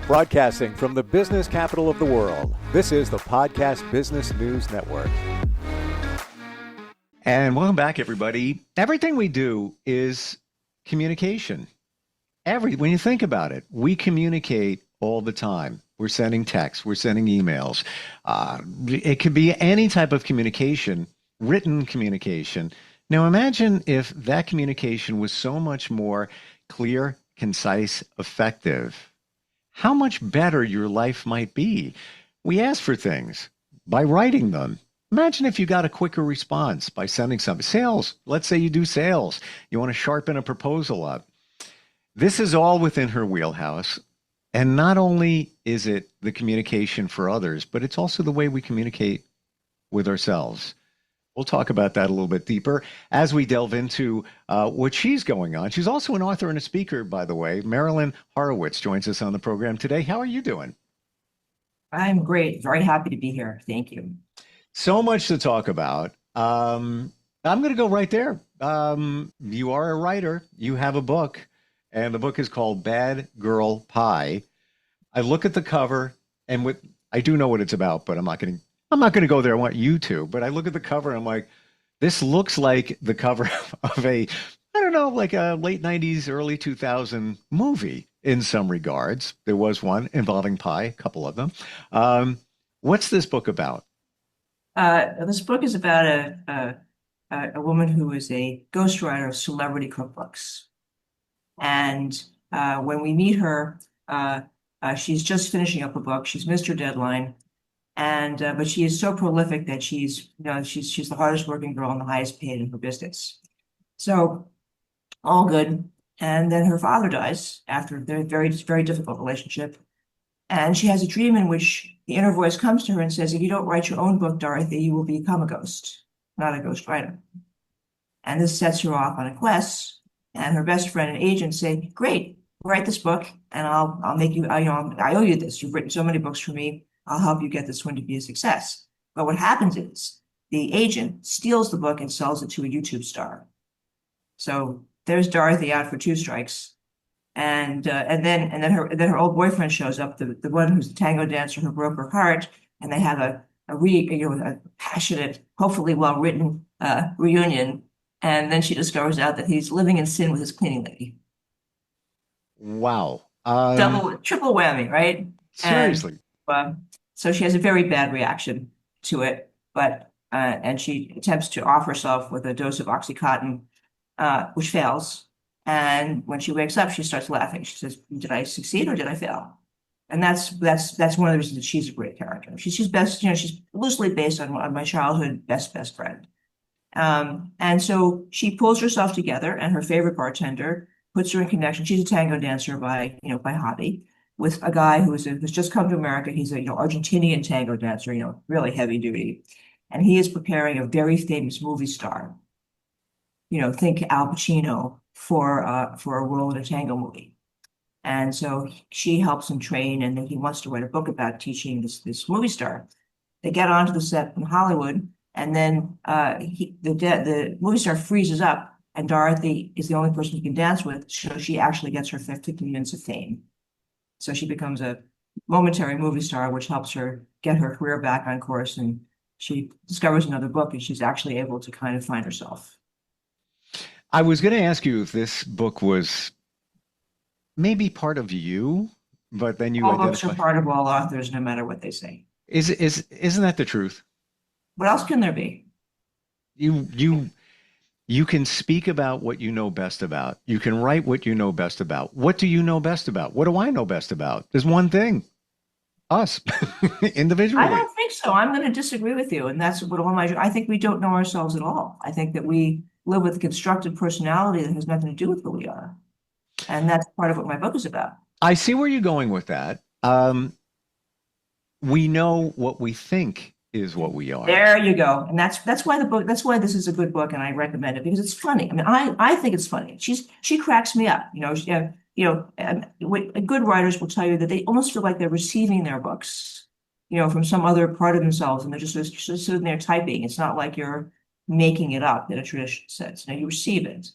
Broadcasting from the business capital of the world, this is the Podcast Business News Network. And welcome back, everybody. Everything we do is communication. When you think about it, we communicate all the time. We're sending texts, we're sending emails. It could be any type of communication, written communication. Now imagine if that communication was so much more clear, concise, effective. How much better your life might be. We ask for things by writing them. Imagine if you got a quicker response by sending something. Sales, let's say you do sales. You want to sharpen a proposal up. This is all within her wheelhouse. And not only is it the communication for others, but it's also the way we communicate with ourselves. We'll talk about that a little bit deeper as we delve into what she's going on. She's also an author and a speaker, by the way. Marilyn Horowitz joins us on the program today. How are you doing? I'm great. Very happy to be here. Thank you. So much to talk about. I'm going to go right there. You are a writer. You have a book, and the book is called Bad Girl Pie. I look at the cover, and I do know what it's about, but I'm not going to go there. I want you to, but I look at the cover and I'm like, this looks like the cover of a late 90s, early 2000 movie in some regards. There was one involving pie, a couple of them. What's this book about? This book is about a woman who is a ghostwriter of celebrity cookbooks. And when we meet her, she's just finishing up a book. She's missed her deadline. But she is so prolific that she's the hardest working girl and the highest paid in her business. So all good. And then her father dies after a very, very difficult relationship. And she has a dream in which the inner voice comes to her and says, if you don't write your own book, Dorothy, you will become a ghost, not a ghost writer. And this sets her off on a quest. And her best friend and agent say, great, write this book and I'll make you, I owe you this. You've written so many books for me. I'll help you get this one to be a success. But what happens is the agent steals the book and sells it to a YouTube star. So there's Dorothy out for two strikes. And then her old boyfriend shows up, the one who's the tango dancer who broke her heart, and they have a passionate, hopefully well-written reunion. And then she discovers out that he's living in sin with his cleaning lady. Wow. Triple whammy, right? Seriously. So she has a very bad reaction to it, and she attempts to off herself with a dose of Oxycontin, which fails. And when she wakes up, she starts laughing. She says, "Did I succeed or did I fail?" And that's one of the reasons that she's a great character. She's best, she's loosely based on my childhood best friend. And so she pulls herself together, and her favorite bartender puts her in connection. She's a tango dancer by hobby, with a guy who's just come to America. He's a Argentinian tango dancer, really heavy duty, and he is preparing a very famous movie star. Think Al Pacino for a role in a tango movie. And so she helps him train, and then he wants to write a book about teaching this movie star. They get onto the set in Hollywood, and then the movie star freezes up, and Dorothy is the only person he can dance with, so she actually gets her 15 minutes of fame. So she becomes a momentary movie star, which helps her get her career back on course. And she discovers another book, and she's actually able to kind of find herself. I was going to ask you if this book was maybe part of you, but then you all books are part of all authors, no matter what they say. Isn't that the truth? What else can there be? You can speak about what you know best about. You can write what you know best about. What do you know best about? What do I know best about? There's one thing. Us, individually. I don't think so. I'm going to disagree with you. And that's what I think we don't know ourselves at all. I think that we live with a constructed personality that has nothing to do with who we are. And that's part of what my book is about. I see where you're going with that. We know what we think is what we are. There you go. And that's why this is a good book, and I recommend it because it's funny. I mean, I think it's funny. She cracks me up. Good writers will tell you that they almost feel like they're receiving their books, from some other part of themselves, and they're just sitting there typing. It's not like you're making it up in a traditional sense. You receive it,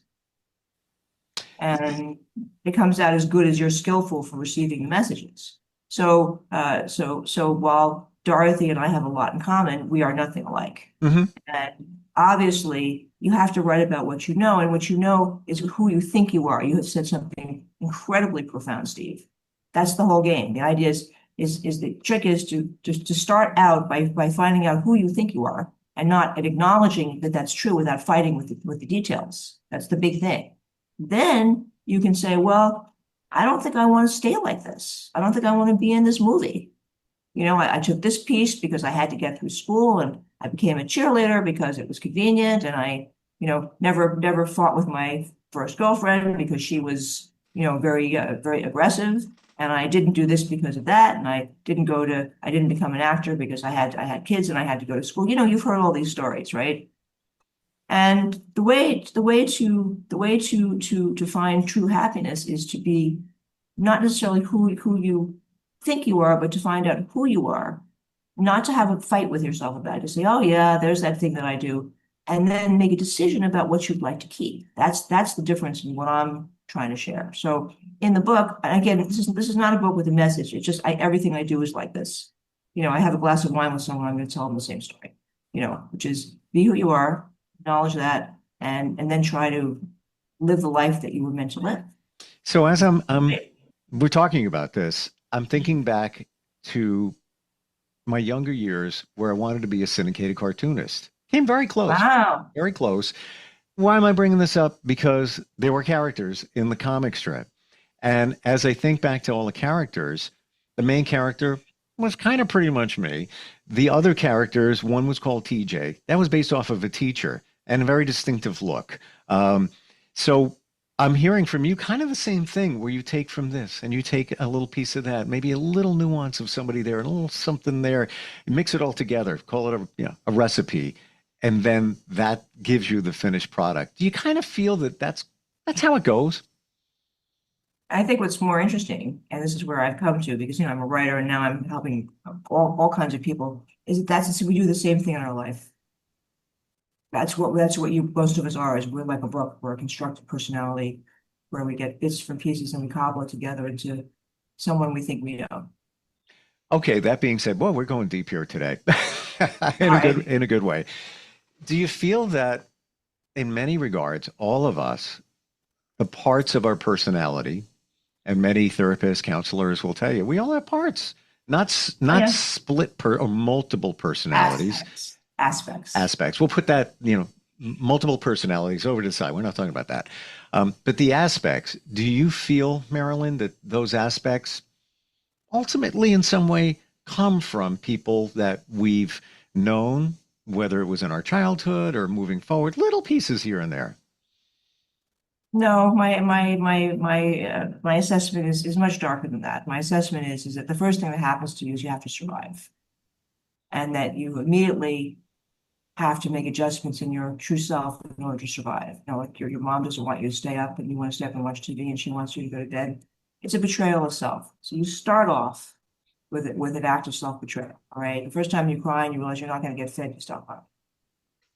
and it comes out as good as you're skillful for receiving the messages. So while Dorothy and I have a lot in common, we are nothing alike. Hmm. And obviously, you have to write about what you know, and what you know is who you think you are. You have said something incredibly profound, Steve. That's the whole game. The idea is the trick is to start out by finding out who you think you are and not and acknowledging that that's true without fighting with the details. That's the big thing. Then you can say, well, I don't think I want to stay like this. I don't think I want to be in this movie. I took this piece because I had to get through school, and I became a cheerleader because it was convenient. And I, never fought with my first girlfriend because she was, very aggressive. And I didn't do this because of that. And I didn't become an actor because I had kids and I had to go to school. You've heard all these stories, right? And the way to find true happiness is to be not necessarily who you think you are, but to find out who you are, not to have a fight with yourself about it, to say, oh yeah, there's that thing that I do, and then make a decision about what you'd like to keep. That's the difference in what I'm trying to share. So in the book, and again, this is not a book with a message. It's just everything I do is like this. I have a glass of wine with someone, I'm going to tell them the same story, which is be who you are, acknowledge that, and then try to live the life that you were meant to live. So as we're talking about this, I'm thinking back to my younger years where I wanted to be a syndicated cartoonist. Came very close, Wow. very close. Why am I bringing this up? Because there were characters in the comic strip. And as I think back to all the characters, the main character was kind of pretty much me. The other characters, one was called TJ. That was based off of a teacher and a very distinctive look. So I'm hearing from you kind of the same thing where you take from this and you take a little piece of that, maybe a little nuance of somebody there, and a little something there, and mix it all together, call it a recipe, and then that gives you the finished product. Do you kind of feel that that's how it goes? I think what's more interesting, and this is where I've come to, because I'm a writer and now I'm helping all kinds of people, is that we do the same thing in our life. That's what most of us are, is we're like a book. We're a constructed personality where we get bits from pieces and we cobble it together into someone we think we know. Okay, that being said, well, we're going deep here today All right. in a good way. Do you feel that in many regards, all of us, the parts of our personality, and many therapists, counselors will tell you, we all have parts, Oh, not yeah. split or multiple personalities, Aspects. aspects. We'll put that, multiple personalities over to the side. We're not talking about that. But the aspects, do you feel, Marilyn, that those aspects ultimately in some way come from people that we've known, whether it was in our childhood or moving forward, little pieces here and there? No, my assessment is much darker than that. My assessment is that the first thing that happens to you is you have to survive, and that you immediately have to make adjustments in your true self in order to survive. Like your mom doesn't want you to stay up and you want to stay up and watch TV and she wants you to go to bed. It's a betrayal of self. So you start off with an act of self-betrayal. All right. The first time you cry and you realize you're not going to get fed, you stop crying.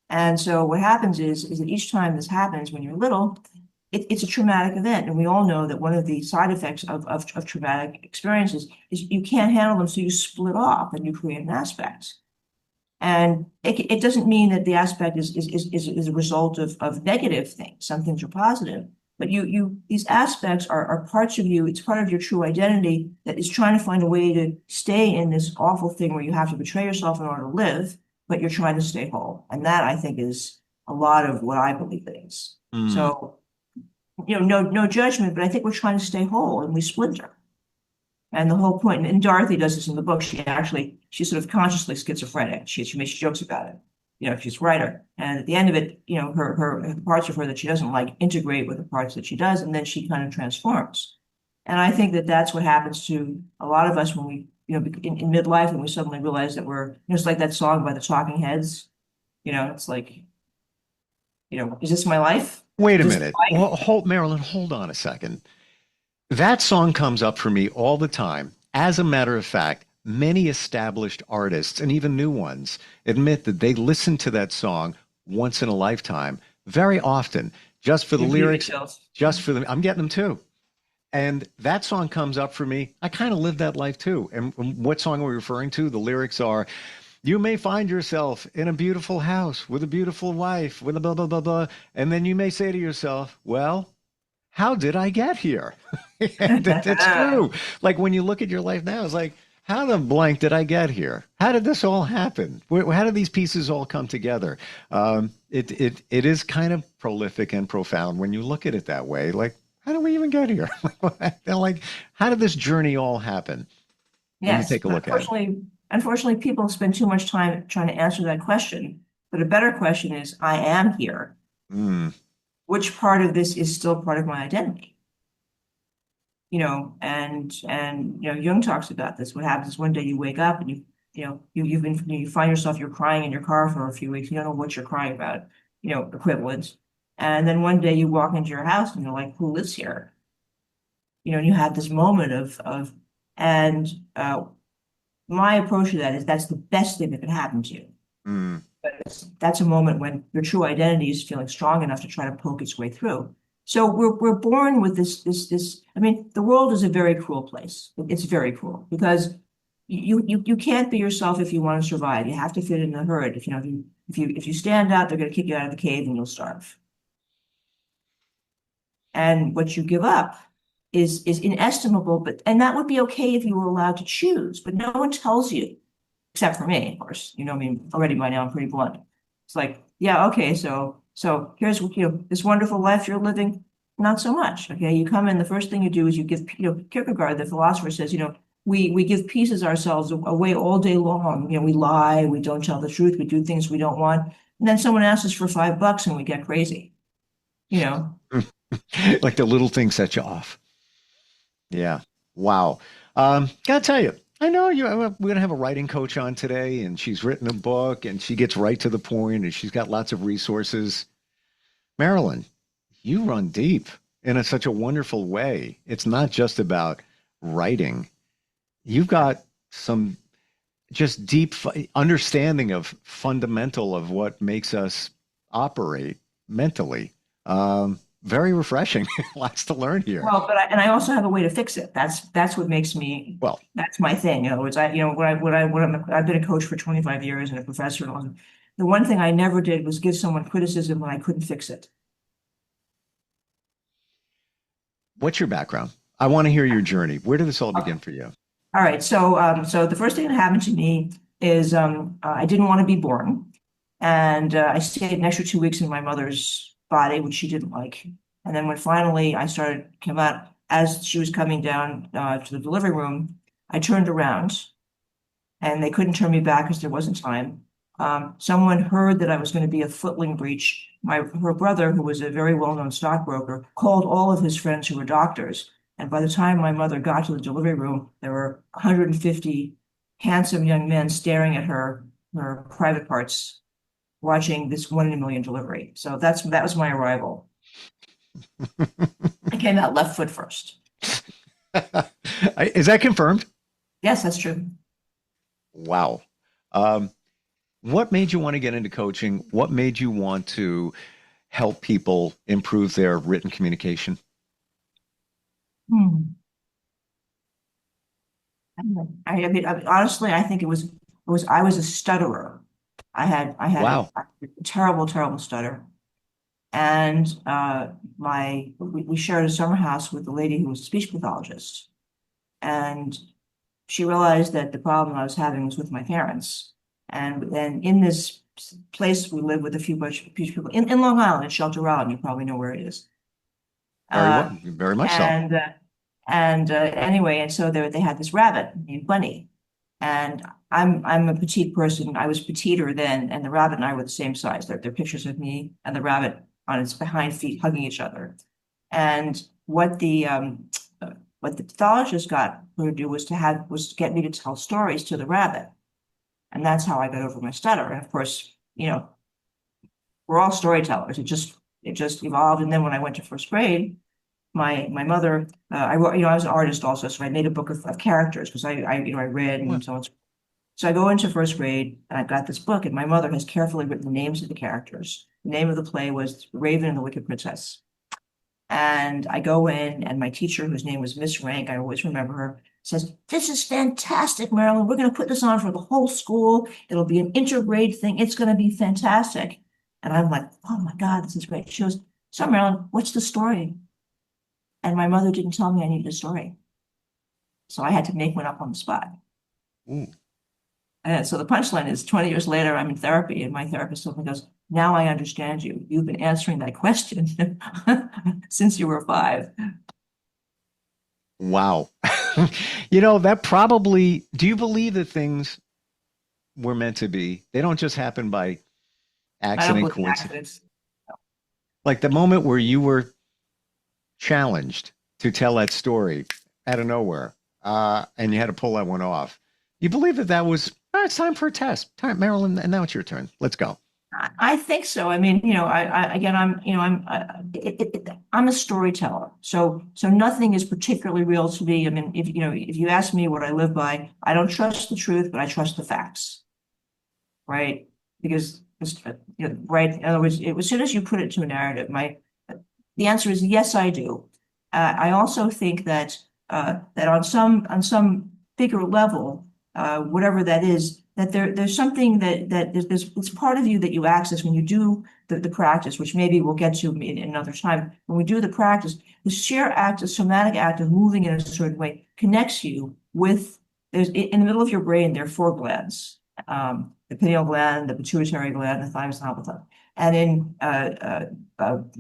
And so what happens is that each time this happens when you're little, it's a traumatic event. And we all know that one of the side effects of traumatic experiences is you can't handle them. So you split off and you create an aspect. And it doesn't mean that the aspect is a result of negative things. Some things are positive, but these aspects are parts of you. It's part of your true identity that is trying to find a way to stay in this awful thing where you have to betray yourself in order to live, but you're trying to stay whole. And that, I think, is a lot of what I believe it is. Mm. So, no judgment, but I think we're trying to stay whole and we splinter. And the whole point, and Dorothy does this in the book, she's sort of consciously schizophrenic. She makes jokes about it. She's a writer. And at the end of it, her parts of her that she doesn't like integrate with the parts that she does, and then she kind of transforms. And I think that that's what happens to a lot of us when we, in midlife, when we suddenly realize that we're, it's like that song by the Talking Heads. It's like, is this my life? Wait a Is this minute. my life? Well, Marilyn, hold on a second. That song comes up for me all the time. As a matter of fact, many established artists and even new ones admit that they listen to that song once in a lifetime, very often, just for the Give me lyrics, chills. just for the, I'm getting them too. And that song comes up for me. I kind of live that life too. And what song are we referring to? The lyrics are, you may find yourself in a beautiful house with a beautiful wife, with a blah, blah, blah, blah. And then you may say to yourself, well, how did I get here? And it's true. Like when you look at your life now, it's like, how the blank did I get here? How did this all happen? How did these pieces all come together? It is kind of prolific and profound when you look at it that way. Like, how did we even get here? Like, how did this journey all happen? When you Yes, take a but look at it. unfortunately, people spend too much time trying to answer that question. But a better question is, I am here. Mm, Which part of this is still part of my identity? Jung talks about this. What happens is one day you wake up and you find yourself, you're crying in your car for a few weeks. You don't know what you're crying about, equivalent. And then one day you walk into your house and you're like, who lives here? And you have this moment and my approach to that is that's the best thing that could happen to you. mm. But that's a moment when your true identity is feeling strong enough to try to poke its way through. So we're born with this. I mean, the world is a very cruel place. It's very cruel because you can't be yourself if you want to survive. You have to fit in the herd. If you stand out, they're going to kick you out of the cave and you'll starve. And what you give up is inestimable, and that would be okay if you were allowed to choose, but no one tells you, except for me, of course. I mean, already by now I'm pretty blunt. It's like, yeah, okay, so here's this wonderful life you're living, not so much. Okay, you come in, the first thing you do is you give, Kierkegaard, the philosopher, says, we give pieces ourselves away all day long. We lie, we don't tell the truth, we do things we don't want, and then someone asks us for $5 and we get crazy. Like the little things set you off. Yeah. Wow. Gotta tell you, I know we're gonna have a writing coach on today, and she's written a book, and she gets right to the point, and she's got lots of resources. Marilyn, you run deep in such a wonderful way. It's not just about writing. You've got some just deep understanding of fundamental of what makes us operate mentally. Very refreshing. Lots to learn here. Well, I also have a way to fix it. That's what makes me. Well, that's my thing. In other words, I've been a coach for 25 years and a professor. And the one thing I never did was give someone criticism when I couldn't fix it. What's your background? I want to hear your journey. Where did this all begin for you? All right. So the first thing that happened to me is I didn't want to be born, and I stayed an extra 2 weeks in my mother's body, which she didn't like. And then when finally I came out, as she was coming down to the delivery room, I turned around and they couldn't turn me back because there wasn't time. Someone heard that I was going to be a footling breech. Her brother, who was a very well-known stockbroker, called all of his friends who were doctors. And by the time my mother got to the delivery room, there were 150 handsome young men staring at her private parts, watching this 1 in a million delivery. So that was my arrival. I came out left foot first. Is that confirmed? Yes, that's true. Wow. What made you want to get into coaching? What made you want to help people improve their written communication? I mean, honestly, I think I was a stutterer. I had Wow. a terrible, terrible stutter. And we shared a summer house with a lady who was a speech pathologist. And she realized that the problem I was having was with my parents. And then in this place we live with a few bunch of people in Long Island, in Shelter Island, you probably know where it is. Very much so. Anyway, and so they had this rabbit named Bunny. And I'm a petite person. I was petiter then, and the rabbit and I were the same size. They're pictures of me and the rabbit on its behind feet hugging each other. And what the pathologist got her to do was to get me to tell stories to the rabbit. And that's how I got over my stutter. And of course, we're all storytellers. It just evolved. And then when I went to first grade, my mother, I wrote, I was an artist also, so I made a book of characters because I read and so on. So I go into first grade and I've got this book, and my mother has carefully written the names of the characters. The name of the play was Raven and the Wicked Princess. And I go in, and my teacher, whose name was Miss Rank, I always remember her, says, "This is fantastic, Marilyn. We're going to put this on for the whole school. It'll be an intergrade thing. It's going to be fantastic." And I'm like, "Oh my God, this is great." She goes, "So, Marilyn, what's the story?" And my mother didn't tell me I needed a story. So I had to make one up on the spot. Ooh. And so the punchline is 20 years later, I'm in therapy, and my therapist told me, goes, "Now I understand you. You've been answering that question since you were 5. Wow. That probably, do you believe that things were meant to be? They don't just happen by I don't accident, believe in coincidence. accidents. Like the moment where you were challenged to tell that story out of nowhere, and you had to pull that one off. You believe that was, it's time for a test. Time, Marilyn, and now it's your turn. Let's go. I think so. I mean, again, I'm a storyteller. So nothing is particularly real to me. I mean, if you ask me what I live by, I don't trust the truth, but I trust the facts, right? Because, right. In other words, as soon as you put it to a narrative, the answer is yes, I do. I also think that that on some bigger level, whatever that is, that there's something that it's part of you that you access when you do the practice, which maybe we'll get to in another time. When we do the practice, the sheer act, the somatic act of moving in a certain way connects you with, there's in the middle of your brain, there are 4 glands, the pineal gland, the pituitary gland, the thymus and hypothalamus. And in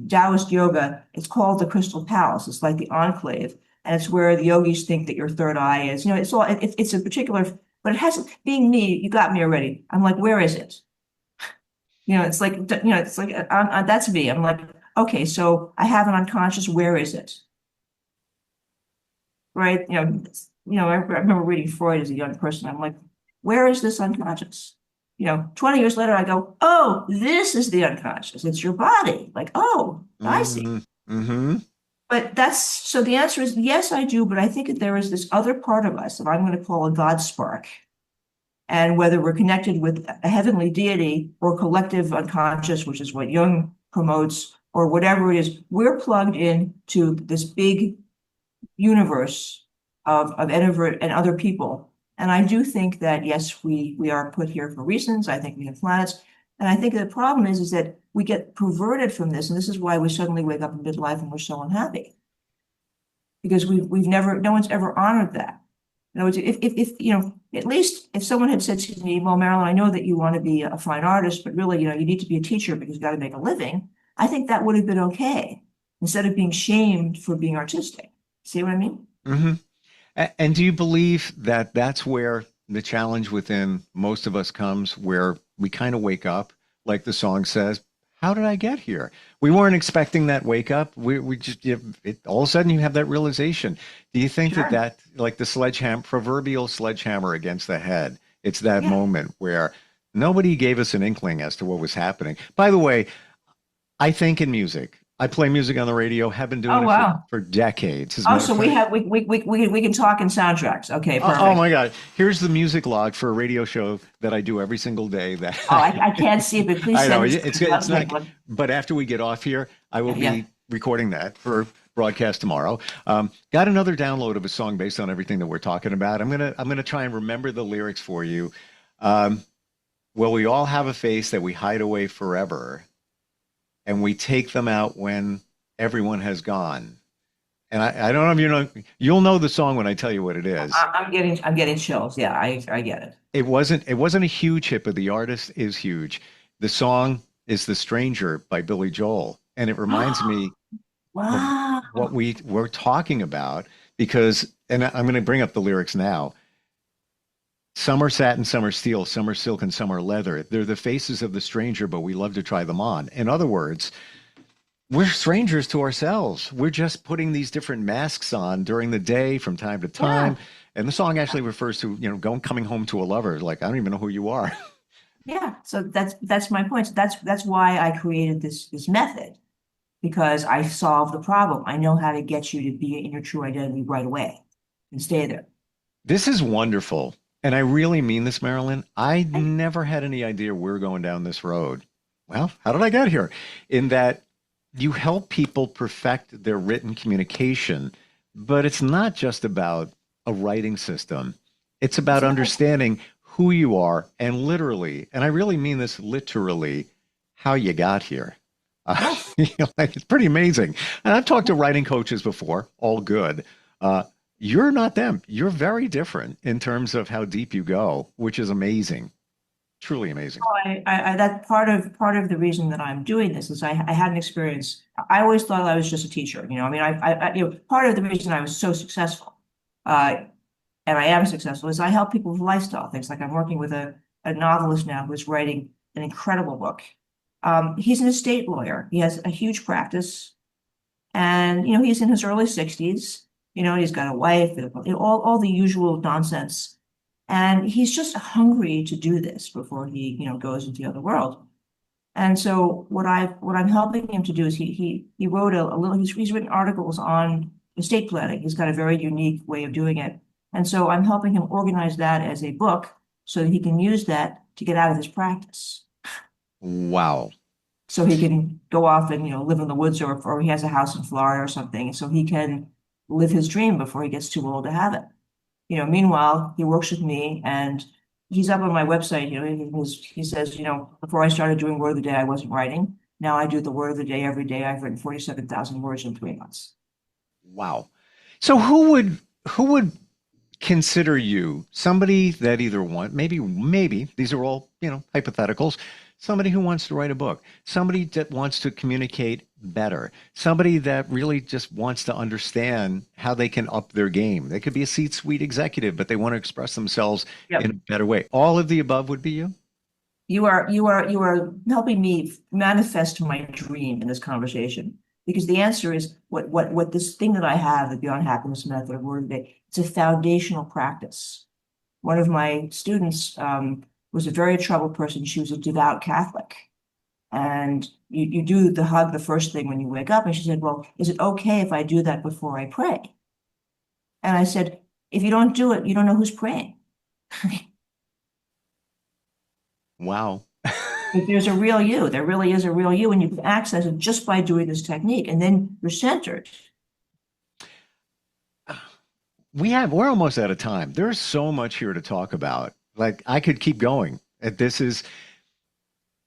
Taoist yoga, it's called the crystal palace. It's like the enclave, and it's where the yogis think that your third eye is. It's a particular, but it hasn't. Being me, you got me already. I'm like, where is it? It's like that's me. I'm like, okay, so I have an unconscious. Where is it? Right? I remember reading Freud as a young person. I'm like, where is this unconscious? 20 years later, I go, oh, this is the unconscious. It's your body. Like, oh, I see. Mm-hmm. But so the answer is yes, I do. But I think that there is this other part of us that I'm going to call a God spark. And whether we're connected with a heavenly deity or collective unconscious, which is what Jung promotes, or whatever it is, we're plugged in to this big universe of Emerita and other people. And I do think that, yes, we are put here for reasons. I think we have planets. And I think the problem is that we get perverted from this. And this is why we suddenly wake up in midlife and we're so unhappy. Because no one's ever honored that. In other words, if at least if someone had said to me, well, Marilyn, I know that you want to be a fine artist, but really, you need to be a teacher because you've got to make a living. I think that would have been okay instead of being shamed for being artistic. See what I mean? Mm-hmm. And do you believe that that's where the challenge within most of us comes, where we kind of wake up, like the song says, how did I get here? We weren't expecting that wake up. We just, all of a sudden you have that realization. Do you think Sure. that like the proverbial sledgehammer against the head, it's that moment where nobody gave us an inkling as to what was happening? By the way, I think in music, I play music on the radio, have been doing it for decades. So we can talk in soundtracks. Okay, perfect. Oh my God. Here's the music log for a radio show that I do every single day. I can't see it, but please I know send it's not, but after we get off here, I will be recording that for broadcast tomorrow. Got another download of a song based on everything that we're talking about. I'm gonna try and remember the lyrics for you. Well, we all have a face that we hide away forever, and we take them out when everyone has gone. And I don't know if you'll know the song when I tell you what it is. I'm getting chills. Yeah, I get it. It wasn't a huge hit, but the artist is huge. The song is "The Stranger" by Billy Joel, and it reminds me wow. of what we were talking about because, and I'm going to bring up the lyrics now. Some are satin, some are steel, some are silk, and some are leather. They're the faces of the stranger, but we love to try them on. In other words, we're strangers to ourselves. We're just putting these different masks on during the day from time to time. Yeah. And the song actually refers to, coming home to a lover. Like, I don't even know who you are. Yeah. So that's my point. That's why I created this method, because I solved the problem. I know how to get you to be in your true identity right away and stay there. This is wonderful. And I really mean this, Marilyn. I never had any idea we're going down this road. Well, how did I get here? In that you help people perfect their written communication, but it's not just about a writing system. It's about It's not. understanding who you are and literally, and I really mean this literally, how you got here. Yes. Like, it's pretty amazing. And I've talked to writing coaches before, all good. Uh, you're not them. You're very different in terms of how deep you go, which is amazing, truly amazing. That part of the reason that I'm doing this is I had an experience. I always thought I was just a teacher. I mean, part of the reason I was so successful, uh, and I am successful, is I help people with lifestyle things. Like I'm working with a novelist now who's writing an incredible book. He's an estate lawyer. He has a huge practice, and he's in his early 60s. He's got a wife, all the usual nonsense. And he's just hungry to do this before he, goes into the other world. And so what I'm helping him to do is he wrote a little, he's written articles on estate planning. He's got a very unique way of doing it. And so I'm helping him organize that as a book so that he can use that to get out of his practice. Wow. So he can go off and, live in the woods, or he has a house in Florida or something. So he can live his dream before he gets too old to have it. Meanwhile, he works with me and he's up on my website. He says, before I started doing Word of the Day, I wasn't writing. Now I do the Word of the Day every day. I've written 47,000 words in 3 months. Wow. So who would consider you somebody that either maybe these are all, hypotheticals, somebody who wants to write a book, somebody that wants to communicate better, somebody that really just wants to understand how they can up their game. They could be a C-suite executive, but they want to express themselves Yep. in a better way. All of the above would be you? You are helping me manifest my dream in this conversation, because the answer is what this thing that I have, the Beyond Happiness Method of Word of the Day, it's a foundational practice. One of my students was a very troubled person. She was a devout Catholic. And you do the hug the first thing when you wake up. And she said, well, is it okay if I do that before I pray? And I said, if you don't do it, you don't know who's praying. Wow. If there's a real you, there really is a real you, and you can access it just by doing this technique. And then you're centered. We're almost out of time. There's so much here to talk about. Like, I could keep going. This is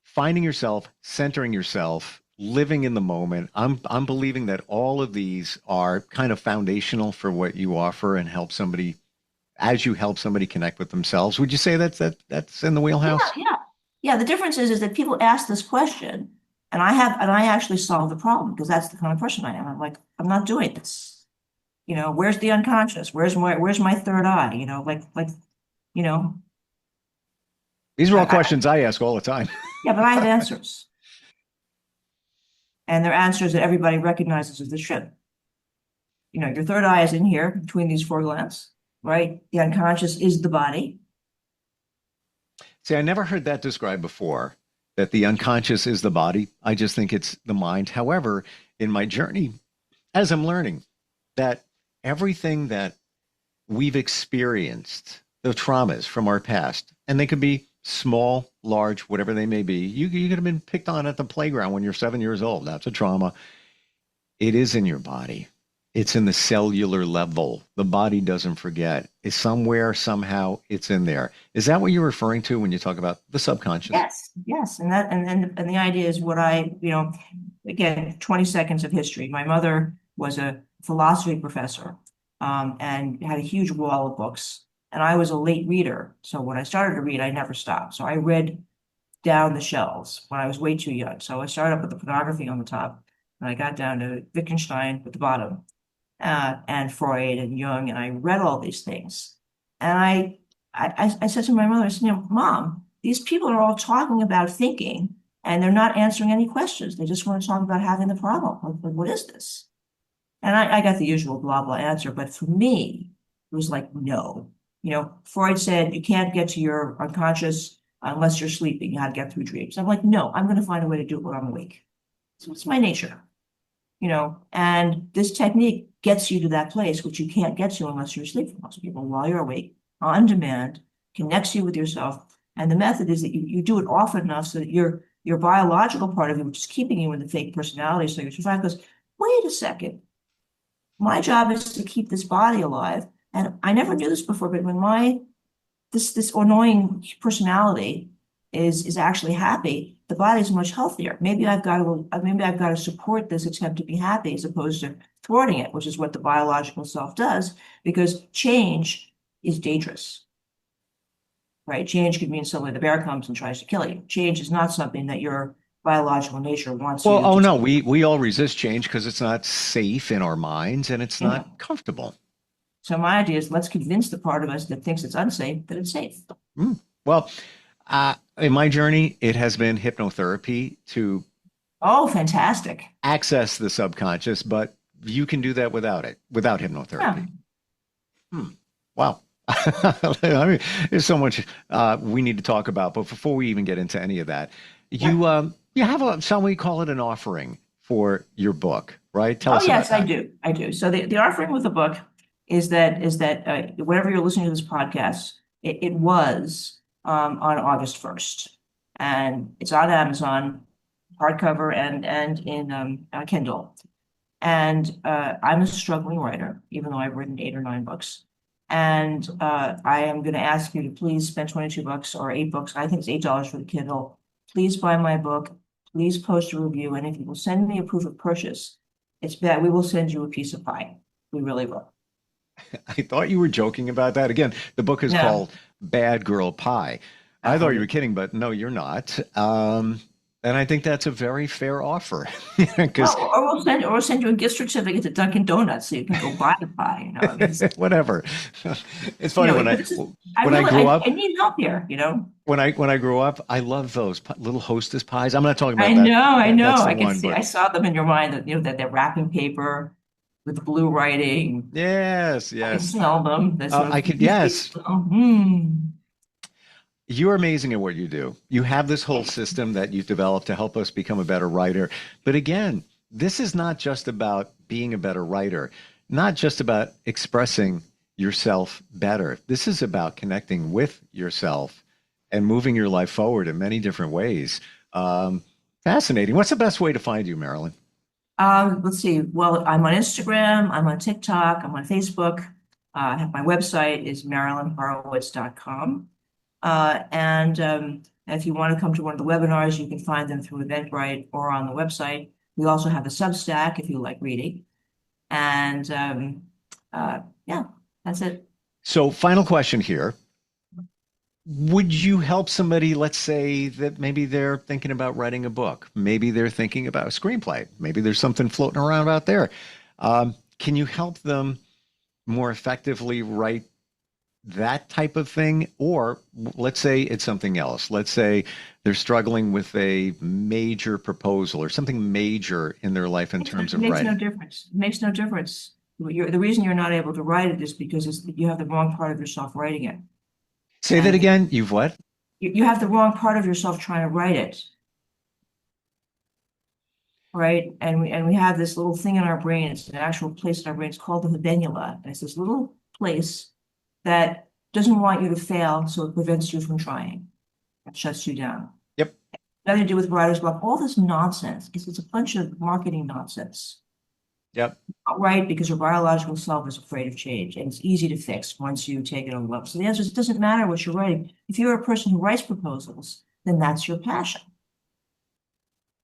finding yourself, centering yourself, living in the moment. I'm believing that all of these are kind of foundational for what you offer and help somebody as you help somebody connect with themselves. Would you say that's in the wheelhouse? Yeah. The difference is that people ask this question, and I actually solve the problem, because that's the kind of person I am. I'm like, I'm not doing this. Where's the unconscious? Where's my third eye? You know, These are all I, questions I ask all the time. yeah, but I have answers. And they're answers that everybody recognizes as the truth. Your third eye is in here between these four glands, right? The unconscious is the body. See, I never heard that described before, that the unconscious is the body. I just think it's the mind. However, in my journey, as I'm learning that everything that we've experienced, the traumas from our past, and they could be small, large, whatever they may be. You could have been picked on at the playground when you're 7 years old. That's a trauma. It is in your body. It's in the cellular level. The body doesn't forget. It's somewhere, somehow, it's in there. Is that what you're referring to when you talk about the subconscious? Yes. And the idea is again, 20 seconds of history. My mother was a philosophy professor, and had a huge wall of books. And I was a late reader. So when I started to read, I never stopped. So I read down the shelves when I was way too young. So I started up with the pornography on the top, and I got down to Wittgenstein at the bottom, and Freud and Jung, and I read all these things. And I said to my mother, I said, Mom, these people are all talking about thinking, and they're not answering any questions. They just want to talk about having the problem. Like, what is this? And I got the usual blah, blah answer. But for me, it was like, no. Freud said you can't get to your unconscious unless you're sleeping. You have to get through dreams. I'm like, no, I'm going to find a way to do it when I'm awake. So it's my nature. And this technique gets you to that place, which you can't get to unless you're asleep. For most people, while you're awake, on demand, connects you with yourself. And the method is that you do it often enough so that you're your biological part of you, which is keeping you in the fake personality, so your survival goes, wait a second, my job is to keep this body alive. And I never knew this before, but when this annoying personality is actually happy, the body is much healthier. Maybe I've got to support this attempt to be happy as opposed to thwarting it, which is what the biological self does, because change is dangerous. Right? Change could mean suddenly the bear comes and tries to kill you. Change is not something that your biological nature wants you Well, to oh do. no, we all resist change because it's not safe in our minds and it's not comfortable. So my idea is let's convince the part of us that thinks it's unsafe that it's safe. Well, in my journey, it has been hypnotherapy to Oh, fantastic. access the subconscious, but you can do that without hypnotherapy. Yeah. Wow. I mean, there's so much we need to talk about, but before we even get into any of that, you have shall we call it an offering for your book, right? Tell us about Yes, that. I do. So the offering with the book is that whenever you're listening to this podcast, it was on August 1st, and it's on Amazon, hardcover and in Kindle. And I'm a struggling writer, even though I've written 8 or 9 books. And I am going to ask you to please spend $22 or $8. I think it's $8 for the Kindle. Please buy my book. Please post a review. And if you will send me a proof of purchase, it's that we will send you a piece of pie. We really will. I thought you were joking about that. Again, the book is called Bad Girl Pie. I thought you were kidding, but no, you're not. And I think that's a very fair offer. Or we'll send you a gift certificate to Dunkin' Donuts so you can go buy the pie. Whatever. It's funny when I grew up. I need help here. When I grew up, I love those little Hostess pies. I'm not talking about I that. know. That's the I can one, see. I saw them in your mind that they're wrapping paper with blue writing. Yes. I can smell them. I could. Yes. Oh, You're amazing at what you do. You have this whole system that you've developed to help us become a better writer. But again, this is not just about being a better writer, not just about expressing yourself better. This is about connecting with yourself and moving your life forward in many different ways. Fascinating. What's the best way to find you, Marilyn? Let's see. Well, I'm on Instagram. I'm on TikTok. I'm on Facebook. I have my website is marilynhorowitz.com. And if you want to come to one of the webinars, you can find them through Eventbrite or on the website. We also have a Substack if you like reading. And that's it. So, final question here. Would you help somebody, let's say that maybe they're thinking about writing a book, maybe they're thinking about a screenplay, maybe there's something floating around out there. Can you help them more effectively write that type of thing? Or let's say it's something else. Let's say they're struggling with a major proposal or something major in their life in terms of writing. It makes no difference. It makes no difference. The reason you're not able to write it is because you have the wrong part of yourself writing it. Say that again. You've what? You have the wrong part of yourself trying to write it. Right? And we have this little thing in our brain. It's an actual place in our brain. It's called the habenula. And it's this little place that doesn't want you to fail, so it prevents you from trying. It shuts you down. Yep. Nothing to do with writer's block. All this nonsense. It's a bunch of marketing nonsense. Yep. Not right, because your biological self is afraid of change, and it's easy to fix once you take it on the level. So the answer is, it doesn't matter what you're writing. If you're a person who writes proposals, then that's your passion.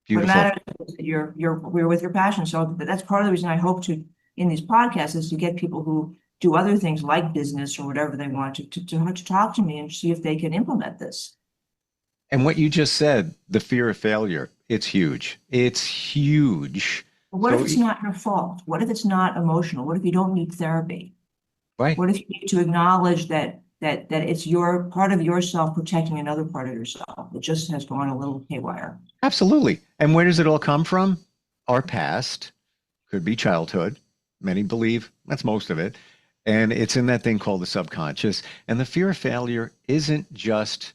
Beautiful. What matters is that we're with your passion. So that's part of the reason I hope to, in these podcasts, is to get people who do other things like business or whatever they want to talk to me and see if they can implement this. And what you just said, the fear of failure, it's huge. It's huge. But what if it's not your fault? What if it's not emotional? What if you don't need therapy? Right. What if you need to acknowledge that it's your part of yourself protecting another part of yourself that just has gone a little haywire? Absolutely. And where does it all come from? Our past, could be childhood. Many believe that's most of it. And it's in that thing called the subconscious. And the fear of failure isn't just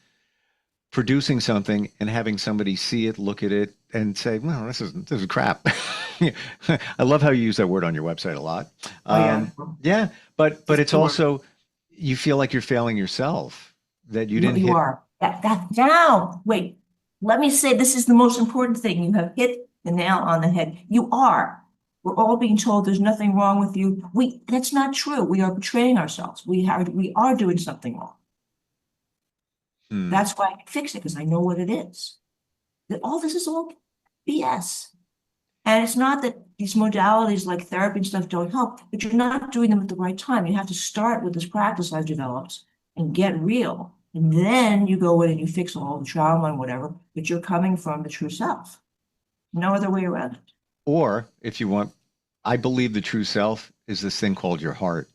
producing something and having somebody see it, look at it, and say, well, this is crap. I love how you use that word on your website a lot. Yeah, but it's also, you feel like you're failing yourself, that you didn't hit. You are. That now, wait, let me say, this is the most important thing. You have hit the nail on the head. You are. We're all being told there's nothing wrong with you. That's not true. We are betraying ourselves. We are doing something wrong. That's why I can fix it, because I know what it is. That all this is all BS. And it's not that these modalities like therapy and stuff don't help, but you're not doing them at the right time. You have to start with this practice I've developed and get real. And then you go in and you fix all the trauma and whatever, but you're coming from the true self. No other way around it. Or if you want, I believe the true self is this thing called your heart.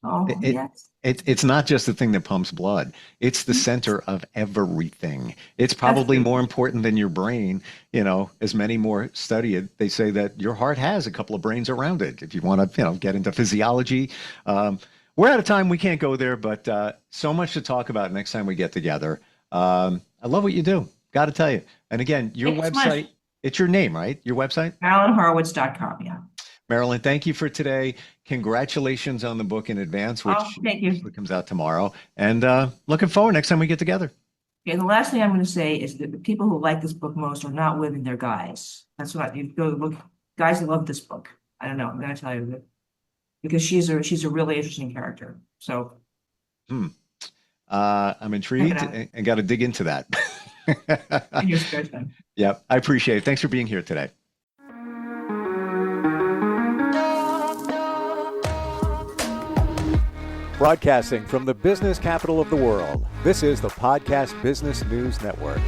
Oh, yes. It's not just the thing that pumps blood. It's the center of everything. It's probably more important than your brain. You know, as many more study it, they say that your heart has a couple of brains around it. If you want to, get into physiology. We're out of time. We can't go there, but so much to talk about next time we get together. I love what you do. Got to tell you. And again, your website, it's your name, right? Your website? MarilynHorowitz.com, yeah. Marilyn, thank you for today. Congratulations on the book in advance, which thank you. comes out tomorrow. And looking forward next time we get together. And the last thing I'm going to say is that the people who like this book most are not women, they're guys. That's what you go look. Guys love this book. I don't know. I'm going to tell you that because she's a really interesting character. So I'm intrigued and got to dig into that. And you're scared then. Yep, I appreciate it. Thanks for being here today. Broadcasting from the business capital of the world, this is the Podcast Business News Network.